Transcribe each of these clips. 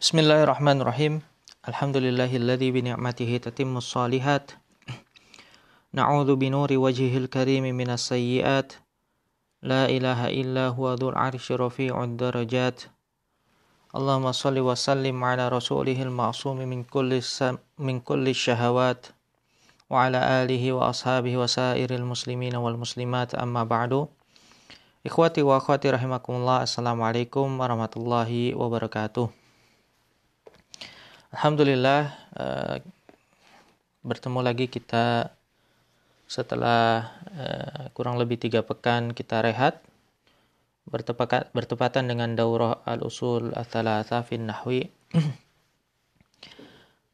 Bismillahirrahmanirrahim. Alhamdulillahilladzi bi ni'matihi tatimmus shalihat. Na'udzu bi nuri wajhihil karim minas sayyi'at. La ilaha illa huwa dzul 'arsy rafi'ud darajat. Allahumma shalli wa sallim ala rasulihil ma'sum min kulli syahawat wa ala alihi wa ashabihi wa sairil muslimina wal muslimat, amma ba'du. Ikhwati wa akhwati rahimakumullah, assalamualaikum warahmatullahi wabarakatuh. Alhamdulillah, bertemu lagi kita setelah kurang lebih 3 pekan kita rehat, bertepatan dengan daurah al-usul ats-tsalatsa fin nahwi.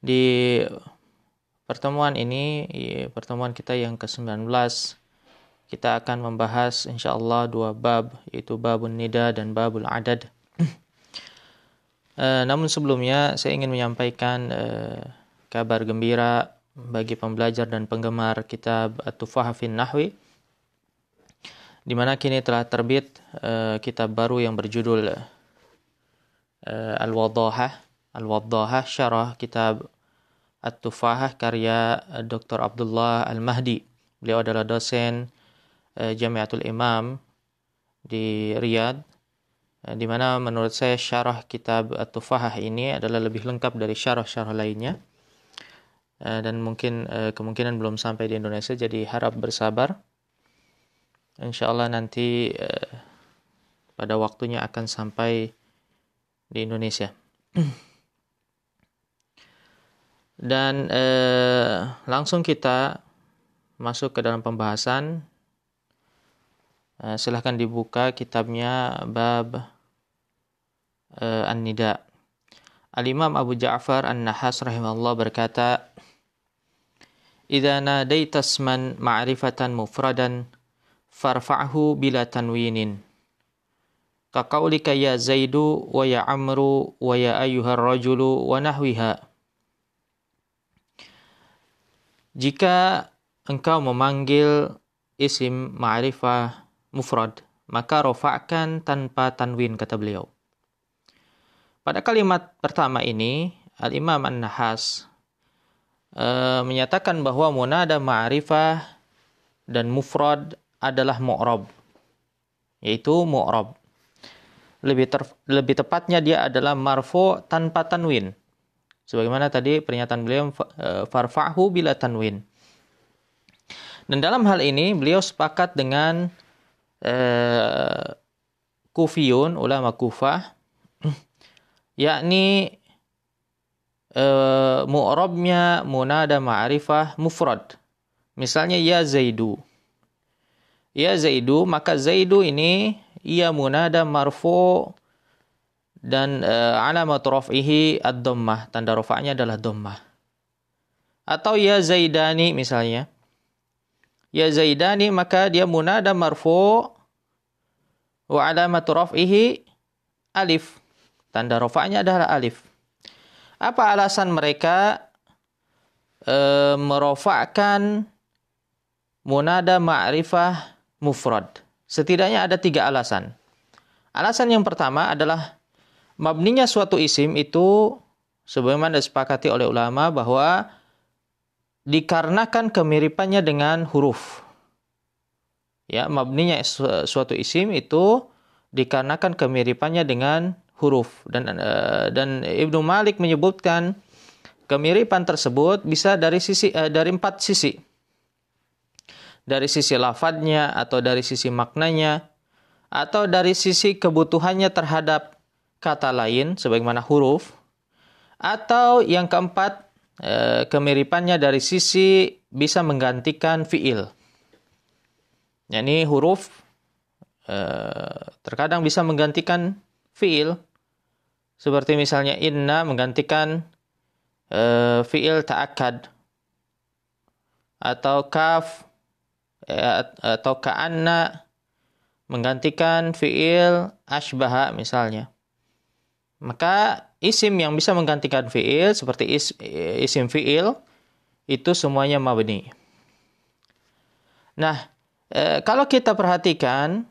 Di pertemuan ini, pertemuan kita yang ke-19, kita akan membahas insyaallah 2 bab, yaitu babun nida dan babul adad. Namun sebelumnya saya ingin menyampaikan kabar gembira bagi pembelajar dan penggemar kitab At-Tufaha fin Nahwi, di mana kini telah terbit kitab baru yang berjudul Al-Waddahah Syarah Kitab At-Tufaha karya Dr. Abdullah Al-Mahdi. Beliau adalah dosen Jamiatul Imam di Riyadh, di mana menurut saya syarah kitab At-Tufahah ini adalah lebih lengkap dari syarah-syarah lainnya, dan mungkin kemungkinan belum sampai di Indonesia, jadi harap bersabar. Insyaallah nanti pada waktunya akan sampai di Indonesia. Dan langsung kita masuk ke dalam pembahasan. Silahkan dibuka kitabnya bab An-Nida. Al-Imam Abu Ja'far An-Nahas rahimahullah berkata, "Idza nadaita isman ma'rifatan mufradan farfa'hu bila tanwinin. Ka qaulika ya Zaidu wa ya Amru wa ya ayyuhar rajulu wa nahwiha." Jika engkau memanggil isim ma'rifah mufrad, maka rofa'kan tanpa tanwin, kata beliau. Pada kalimat pertama ini, Al-Imam An-Nahas menyatakan bahwa munada ma'rifah dan mufrad adalah mu'rab, yaitu mu'rab. Lebih tepatnya dia adalah marfu tanpa tanwin. Sebagaimana tadi pernyataan beliau, farfa'hu bila tanwin. Dan dalam hal ini beliau sepakat dengan Kufiyun, ulama Kufah, yakni mu'rabnya munada ma'rifah mufrad. Misalnya ya Zaidu. Ya Zaidu, maka Zaidu ini ia munada marfu dan alamat raf'ihi ad-dhammah, tanda rafa'nya adalah dhammah. Atau ya Zaidani misalnya. Ya Zaidani, maka dia munada marfu wa alamatu raf'ihi alif. Tanda rafa'nya adalah alif. Apa alasan mereka merofa'kan munada ma'rifah mufrad? Setidaknya ada 3 alasan. Alasan yang pertama adalah mabninya suatu isim itu sebagaimana disepakati oleh ulama bahwa dikarenakan kemiripannya dengan huruf. Ya, mabninya suatu isim itu dikarenakan kemiripannya dengan huruf, dan Ibnu Malik menyebutkan kemiripan tersebut bisa dari 4 sisi. Dari sisi lafadznya, atau dari sisi maknanya, atau dari sisi kebutuhannya terhadap kata lain sebagaimana huruf, atau yang keempat, kemiripannya dari sisi bisa menggantikan fiil. Yani huruf terkadang bisa menggantikan fiil, seperti misalnya inna menggantikan fiil ta'akkad, atau kaf atau ka'anna menggantikan fiil ashbaha misalnya. Maka isim yang bisa menggantikan fiil seperti isim fiil itu semuanya mabni. Nah, kalau kita perhatikan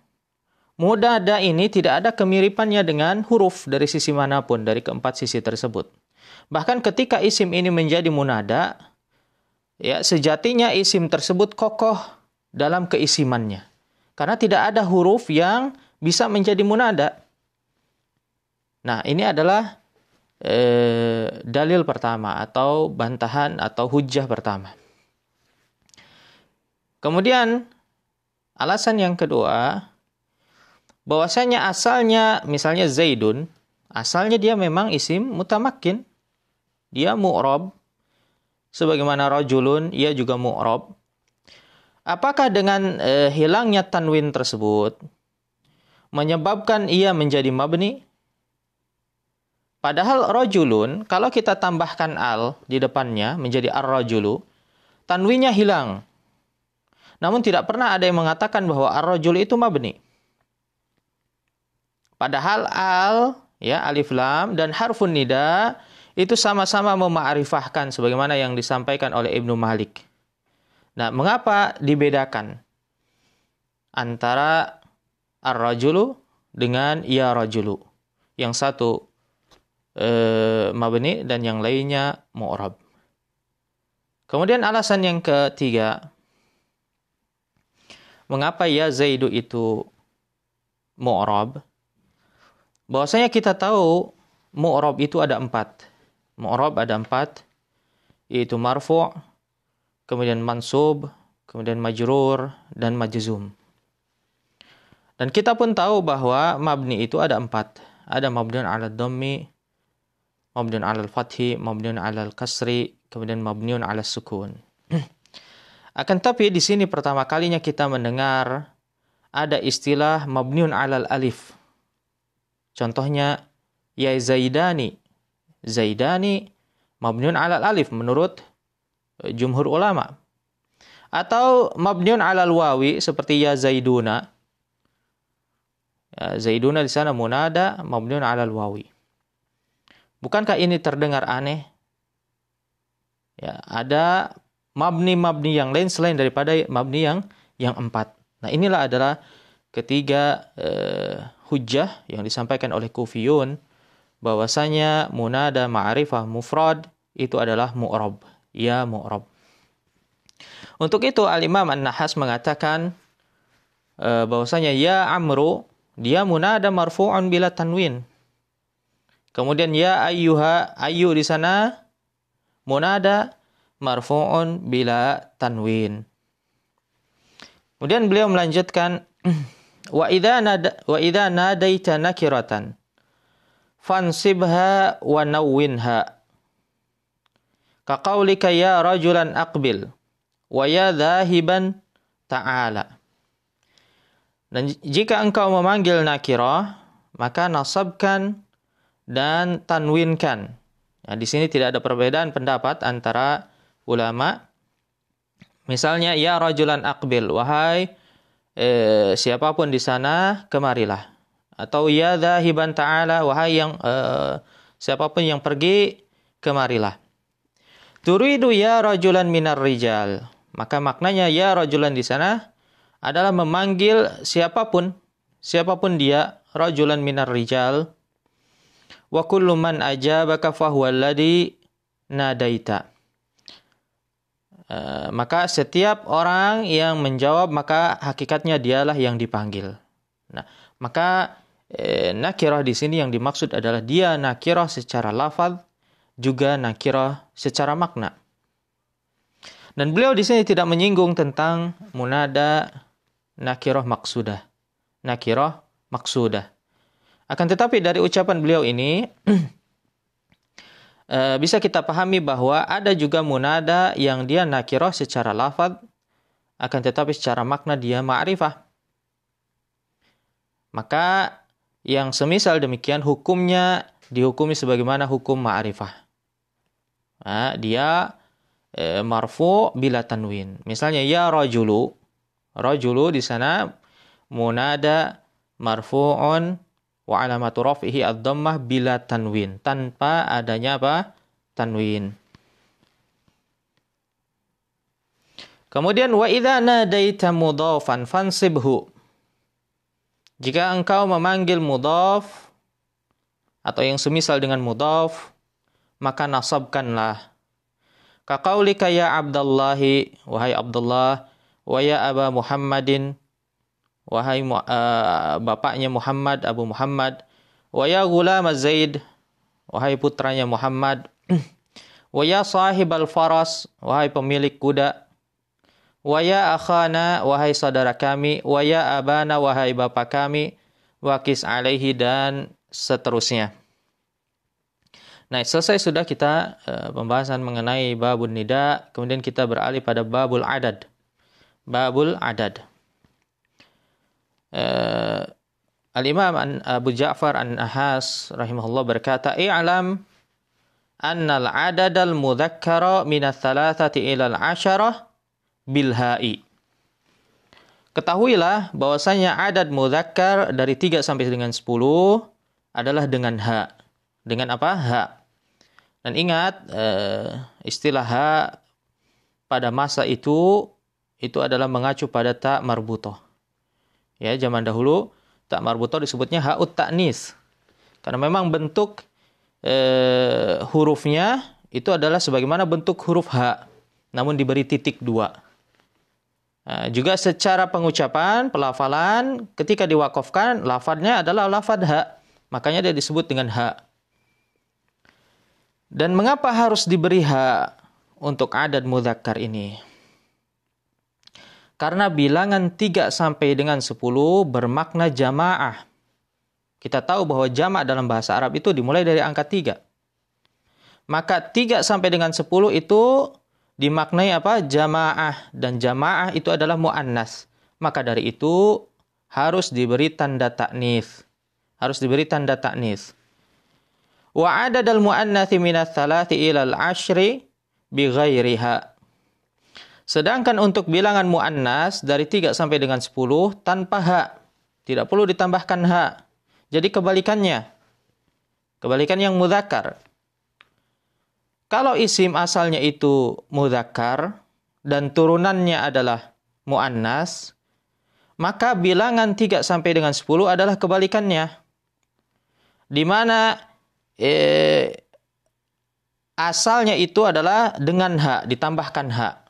munada ini tidak ada kemiripannya dengan huruf dari sisi manapun, dari keempat sisi tersebut. Bahkan ketika isim ini menjadi munada, ya, sejatinya isim tersebut kokoh dalam keisimannya. Karena tidak ada huruf yang bisa menjadi munada. Nah, ini adalah dalil pertama atau bantahan atau hujjah pertama. Kemudian alasan yang kedua, bahwasanya asalnya misalnya Zaidun, asalnya dia memang isim mutamakkin. Dia mu'rab. Sebagaimana rajulun, ia juga mu'rab. Apakah dengan hilangnya tanwin tersebut menyebabkan ia menjadi mabni? Padahal rajulun, kalau kita tambahkan al di depannya menjadi ar-rajulu, tanwinnya hilang. Namun tidak pernah ada yang mengatakan bahwa ar-rajul itu mabni. Padahal al, ya, alif lam dan harfun nida itu sama-sama mema'rifahkan sebagaimana yang disampaikan oleh Ibnu Malik. Nah, mengapa dibedakan antara ar-rajulu dengan ya rajulu? Yang satu mabni dan yang lainnya mu'rab. Kemudian alasan yang ketiga, mengapa ya Zaidu itu mu'rab? Bahwasanya kita tahu mu'rab itu ada 4. Mu'rab ada 4, yaitu marfu', kemudian mansub, kemudian majrur, dan majzum. Dan kita pun tahu bahwa mabni itu ada 4. Ada mabniun 'ala dhammi, mabniun 'ala al-fathi, mabniun 'ala al-kasri, kemudian mabniun 'ala sukun. Akan tapi di sini pertama kalinya kita mendengar ada istilah mabniun 'ala al-alif. Contohnya ya zaidani. Zaidani mabniun 'ala al-alif menurut jumhur ulama. Atau mabniun 'ala al-wawi seperti ya zaiduna. Ya, zaiduna di sana munada mabniun 'ala al-wawi. Bukankah ini terdengar aneh? Ya, ada mabni-mabni yang lain selain daripada mabni yang 4. Nah, inilah adalah ketiga hujjah yang disampaikan oleh Kufiyun bahwasanya munada ma'rifah mufrad itu adalah mu'rab. Ya mu'rab. Untuk itu Al-Imam An-Nahas mengatakan bahwasanya ya Amru dia munada marfu'un bila tanwin. Kemudian ya ayyuha, ayyu di sana munada marfu'un bila tanwin. Kemudian beliau melanjutkan wa idza nadaita nakiratan fansibha wa nawwinha ka qaulika ya rajulan aqbil wa ya dhahiban ta'ala. Dan jika engkau memanggil nakirah, maka nasabkan dan tanwinkan. Nah, di sini tidak ada perbedaan pendapat antara ulama. Misalnya ya rajulan aqbil, wahai siapapun di sana kemarilah. Atau ya dhahiban ta'ala, wahai yang siapapun yang pergi kemarilah. Turidu ya rajulan minar rijal. Maka maknanya ya rajulan di sana adalah memanggil siapapun dia, rajulan minar rijal. Wa kullu man ajabaka fahuwa alladhi nadaita. Maka setiap orang yang menjawab maka hakikatnya dialah yang dipanggil. Nah, maka nakirah di sini yang dimaksud adalah dia nakirah secara lafaz juga nakirah secara makna. Dan beliau di sini tidak menyinggung tentang munada nakirah maksudah. Nakirah maksudah. Akan tetapi dari ucapan beliau ini bisa kita pahami bahwa ada juga munada yang dia nakirah secara lafaz, akan tetapi secara makna dia ma'rifah. Maka yang semisal demikian hukumnya dihukumi sebagaimana hukum ma'rifah. Nah, dia marfu bila tanwin. Misalnya ya rajulu. Rajulu di sana munada marfu'un wa alamatu raf'ihi ad-dhammah bila tanwin, tanpa adanya apa? Tanwin. Kemudian wa idza nadaita mudhafan fansibhu. Jika engkau memanggil mudhaf atau yang semisal dengan mudhaf, maka nasabkanlah. Kaqaulika ya Abdallahi, wahai Abdullah, wa ya Aba Muhammadin, wahai bapaknya Muhammad, Abu Muhammad, wa ya Ghulam Zaid, wahai putranya Muhammad, wa ya sahib al-faras, wahai pemilik kuda, wa ya akhana, wahai saudara kami, wa ya abana, wahai bapak kami, waqis alaihi, dan seterusnya. Nah, selesai sudah kita pembahasan mengenai babun nida, kemudian kita beralih pada babul adad. Babul adad. Al-Imam Abu Ja'far An-Nahas rahimahullah berkata, "I'lam anna al-adad al-mudzakkara min ats-tsalatsati ila al-'asharah bil ha'i." Ketahuilah bahwasanya adad mudzakkar dari 3 sampai dengan 10 adalah dengan ha. Dengan apa? Ha. Dan ingat, istilah ha pada masa itu adalah mengacu pada ta marbutoh. Ya, zaman dahulu ta marbutoh disebutnya ha'ut ta'nis. Karena memang bentuk hurufnya itu adalah sebagaimana bentuk huruf ha, namun diberi titik 2. Juga secara pengucapan, pelafalan, ketika diwakafkan, lafadznya adalah lafadz ha. Makanya dia disebut dengan ha. Dan mengapa harus diberi ha untuk adad mudzakkar ini? Karena bilangan 3 sampai dengan 10 bermakna jamaah. Kita tahu bahwa jama' dalam bahasa Arab itu dimulai dari angka 3. Maka 3 sampai dengan 10 itu dimaknai apa? Jamaah. Dan jamaah itu adalah mu'annas. Maka dari itu harus diberi tanda ta'nis. Harus diberi tanda ta'nis. Wa adadal mu'annatsi minats tsalati ilal 'ashri bi ghairiha. Sedangkan untuk bilangan mu'annas dari 3 sampai dengan 10 tanpa ha. Tidak perlu ditambahkan ha. Jadi kebalikannya. Kebalikan yang mudzakkar. Kalau isim asalnya itu mudzakkar dan turunannya adalah mu'annas, maka bilangan 3 sampai dengan 10 adalah kebalikannya. Di mana asalnya itu adalah dengan ha, ditambahkan ha.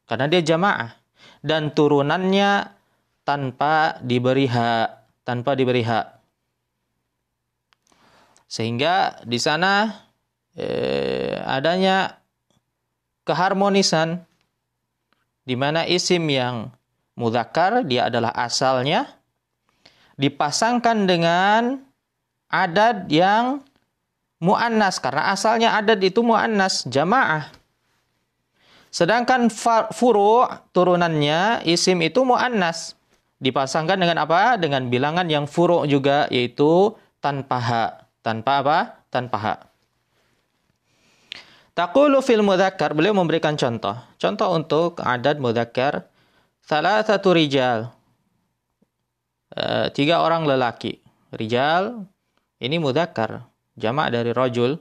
Karena dia jamaah. Dan turunannya tanpa diberi ha. Tanpa diberi ha. Sehingga di sana adanya keharmonisan di mana isim yang mudzakkar, dia adalah asalnya, dipasangkan dengan adad yang mu'annas, karena asalnya adad itu mu'annas, jamaah. Sedangkan furu' turunannya isim itu mu'annas. Dipasangkan dengan apa? Dengan bilangan yang furu' juga, yaitu tanpa ha. Tanpa apa? Tanpa ha. Taqulu fil mudzakkar, beliau memberikan contoh. Contoh untuk adad mudzakkar, thalathatu rijal. 3 orang lelaki. Rijal, ini mudzakkar. Jamak dari rajul,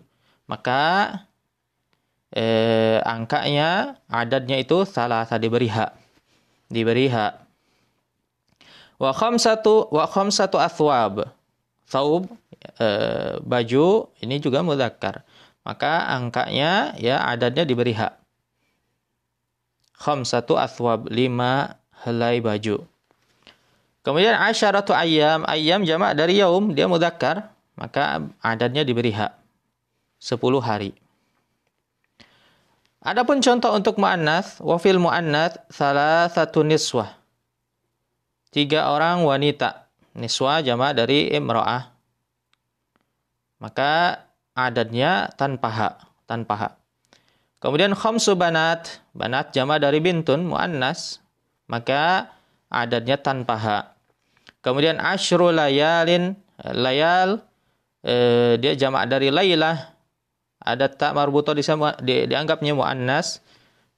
maka angkanya, adadnya itu salasa, diberi ha. Diberi ha. Wa khamsatu athwab. Thawb, baju, ini juga mudzakkar. Maka angkanya, ya, adadnya diberi ha. Khamsatu athwab, 5 helai baju. Kemudian asyaratu ayyam, ayyam jamak dari yaum, dia mudzakkar. Maka adadnya diberi ha. 10 hari. Adapun contoh untuk mu'annas, wa fil mu'annas salasatu niswah. 3 orang wanita. Niswah jamak dari imra'ah. Maka adadnya tanpa ha. Tanpa ha. Kemudian khamsu banat. Banat jamak dari bintun, mu'annas. Maka adadnya tanpa ha. Kemudian asyru layalin. Layal, dia jamak dari lailah, ada tak marbutoh dianggapnya muannas,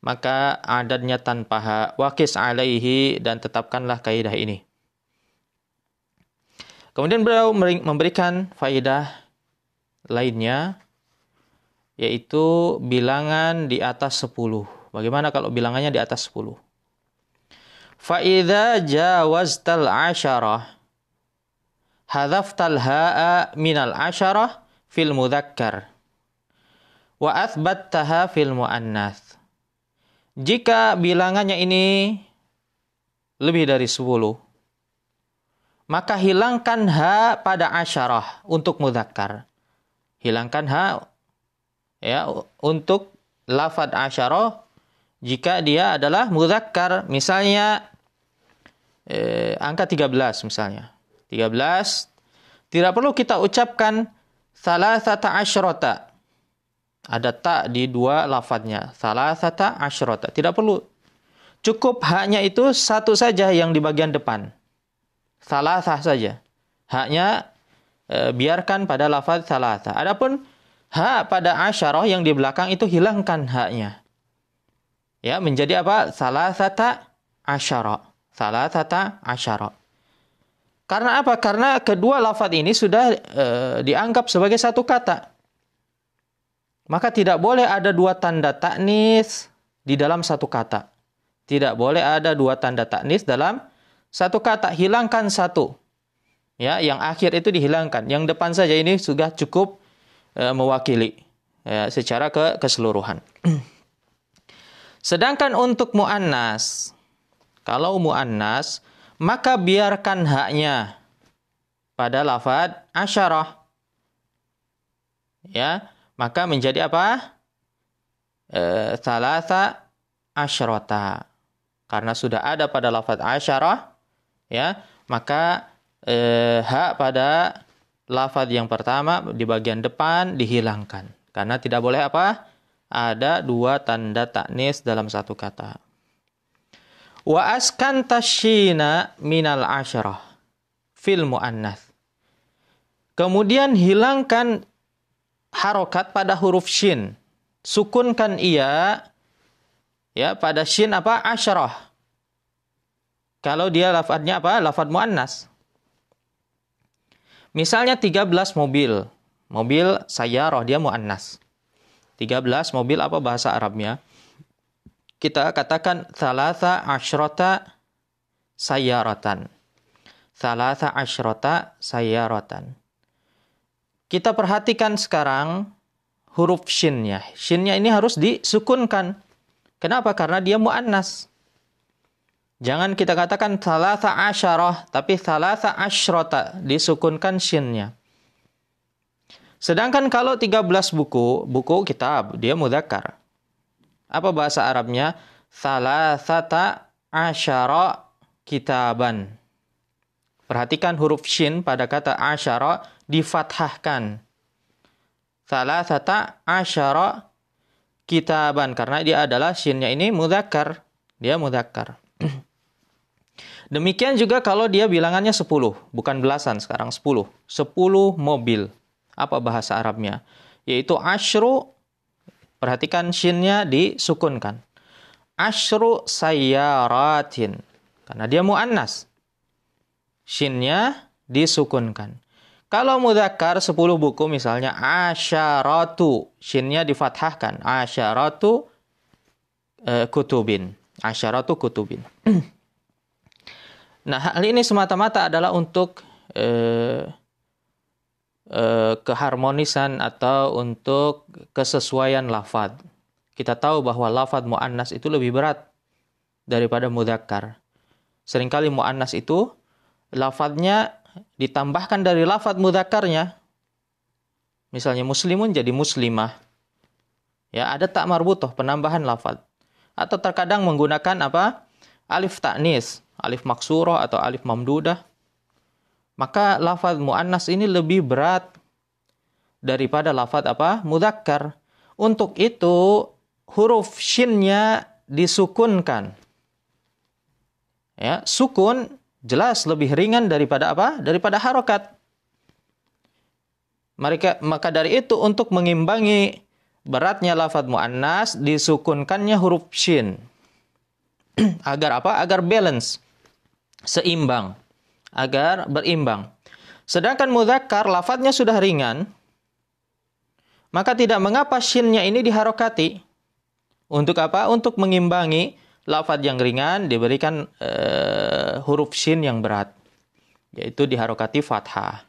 maka adadnya tanpa ha. Waqis alaihi, dan tetapkanlah kaidah ini. Kemudian beliau memberikan faidah lainnya, yaitu bilangan di atas 10. Bagaimana kalau bilangannya di atas 10? Fa idza jawaztal 'asharah, hadzaftal ha'a minal asyarah fil mudzakkar wa athbattaha fil muannats. Jika bilangannya ini lebih dari 10, maka hilangkan ha pada asyarah untuk mudzakkar. Hilangkan ha ya untuk lafadz asyarah jika dia adalah mudzakkar. Misalnya angka 13 misalnya. 13 tidak perlu kita ucapkan salasata asyrota. Ada ta di dua lafadznya. Salasata asyrota. Tidak perlu. Cukup haknya itu satu saja yang di bagian depan. Salasah saja. Haknya biarkan pada lafadz salasah. Adapun hak pada asyarah yang di belakang itu hilangkan haknya. Ya, menjadi apa? Salasata asyara. Salasata asyara. Karena apa? Karena kedua lafadz ini sudah dianggap sebagai satu kata. Maka tidak boleh ada dua tanda ta'nis di dalam satu kata. Tidak boleh ada dua tanda ta'nis dalam satu kata. Hilangkan satu. Ya, yang akhir itu dihilangkan. Yang depan saja ini sudah cukup mewakili ya, secara keseluruhan. Sedangkan untuk muannas, kalau muannas, maka biarkan haknya pada lafadz asyarah. Ya, maka menjadi apa? Salasa asyrota. Karena sudah ada pada lafadz asyarah, ya, maka hak pada lafadz yang pertama di bagian depan dihilangkan. Karena tidak boleh apa? Ada dua tanda ta'nis dalam satu kata. Wa askanta syina minal asyarah fil muannats. Kemudian hilangkan harokat pada huruf shin. Sukunkan ia ya pada shin apa? Asyarah. Kalau dia lafadznya apa? Lafadz muannas. Misalnya 13 mobil. Mobil sayyarah dia muannas. 13 mobil apa bahasa Arabnya? Kita katakan thalatha asyrota sayyaratan. Thalatha asyrota sayyaratan. Kita perhatikan sekarang huruf shinnya. Shinnya ini harus disukunkan. Kenapa? Karena dia muannas. Jangan kita katakan thalatha asyarah, tapi thalatha asyrota, disukunkan shinnya. Sedangkan kalau 13 buku kitab, dia mudzakkar. Apa bahasa Arabnya? Thalathata asyara kitaban. Perhatikan huruf shin pada kata asyara difathahkan. Thalathata asyara kitaban. Karena dia adalah shinnya ini mudzakkar. Dia mudzakkar. Demikian juga kalau dia bilangannya 10. Bukan belasan sekarang, 10. 10 mobil. Apa bahasa Arabnya? Yaitu asyru. Perhatikan shinnya disukunkan. Asyru sayyaratin. Karena dia muannas. Shinnya disukunkan. Kalau mudzakkar 10 buku misalnya asyaratu. Shinnya difathahkan. Asyaratu kutubin. Asyaratu kutubin. Nah, hal ini semata-mata adalah untuk keharmonisan atau untuk kesesuaian lafadz. Kita tahu bahwa lafadz muannas itu lebih berat daripada mudzakkar. Seringkali muannas itu lafadznya ditambahkan dari lafadz mudzakkarnya. Misalnya muslimun jadi muslimah. Ya, ada tak marbutoh, penambahan lafadz. Atau terkadang menggunakan apa? Alif ta'nis, alif maksurah atau alif mamdudah. Maka lafadz muannas ini lebih berat daripada lafadz apa? Mudzakkar. Untuk itu huruf shinnya disukunkan. Ya, sukun jelas lebih ringan daripada apa? Daripada harokat. Maka dari itu untuk mengimbangi beratnya lafadz muannas disukunkannya huruf shin. Agar apa? Agar balance, seimbang, agar berimbang. Sedangkan mudzakkar lafadznya sudah ringan, maka tidak mengapa shinnya ini diharokati. Untuk apa? Untuk mengimbangi lafadz yang ringan diberikan huruf shin yang berat. yaitu diharokati fathah.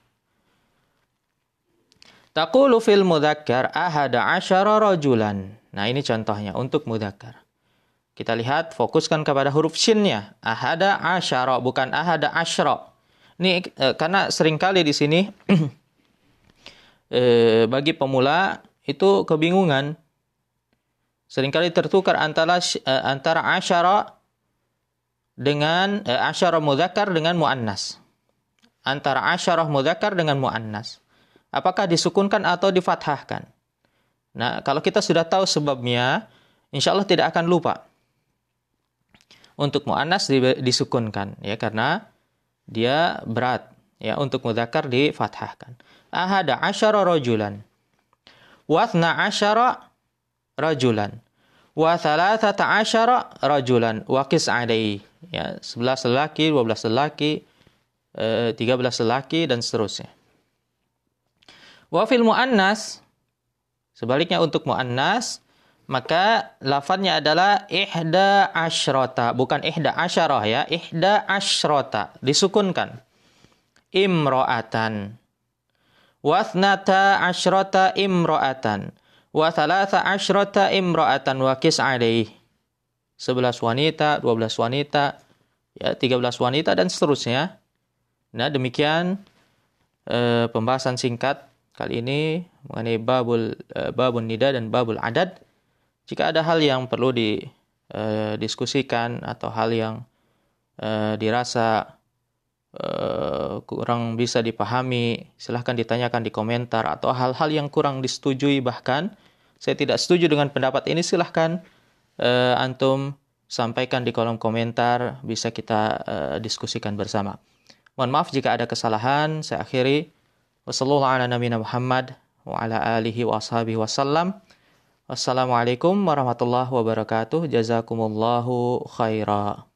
Taqulu fil mudzakkar ahada asyara rajulan. Nah, ini contohnya untuk mudzakkar. Kita lihat, fokuskan kepada huruf shinnya. Ahada asyara, bukan ahada asyra. Ini karena seringkali di sini bagi pemula itu kebingungan. Seringkali tertukar antara asyara dengan asyara mudzakkar dengan muannas. Antara asyarah mudzakkar dengan muannas. Apakah disukunkan atau difathahkan? Nah, kalau kita sudah tahu sebabnya, insya Allah tidak akan lupa. Untuk mu'annas disukunkan, ya, karena dia berat. Ya, untuk mudzakkar difathahkan. Ahada asyara rajulan. Wathna asyara rajulan. Wa thalathata asyara rajulan. Wa qis alaihi. Ya, 11 lelaki, 12 lelaki, 13 lelaki, dan seterusnya. Wa fil mu'annas, sebaliknya untuk mu'annas, maka lafadznya adalah ihda asyrota, bukan ihda asyarah, ya, ihda asyrota, disukunkan. Imro'atan. Wathnata asyrota imro'atan. Wa thalatha asyrota imro'atan wa qis alaih. 11 wanita, 12 wanita, ya, 13 wanita, dan seterusnya. Nah, demikian pembahasan singkat kali ini mengenai babun nida dan babul adad. Jika ada hal yang perlu didiskusikan atau hal yang dirasa kurang bisa dipahami, silahkan ditanyakan di komentar, atau hal-hal yang kurang disetujui, bahkan saya tidak setuju dengan pendapat ini, silahkan antum sampaikan di kolom komentar, bisa kita diskusikan bersama. Mohon maaf jika ada kesalahan, saya akhiri. Wassalamualaikum warahmatullahi wabarakatuh. Jazakumullahu khaira.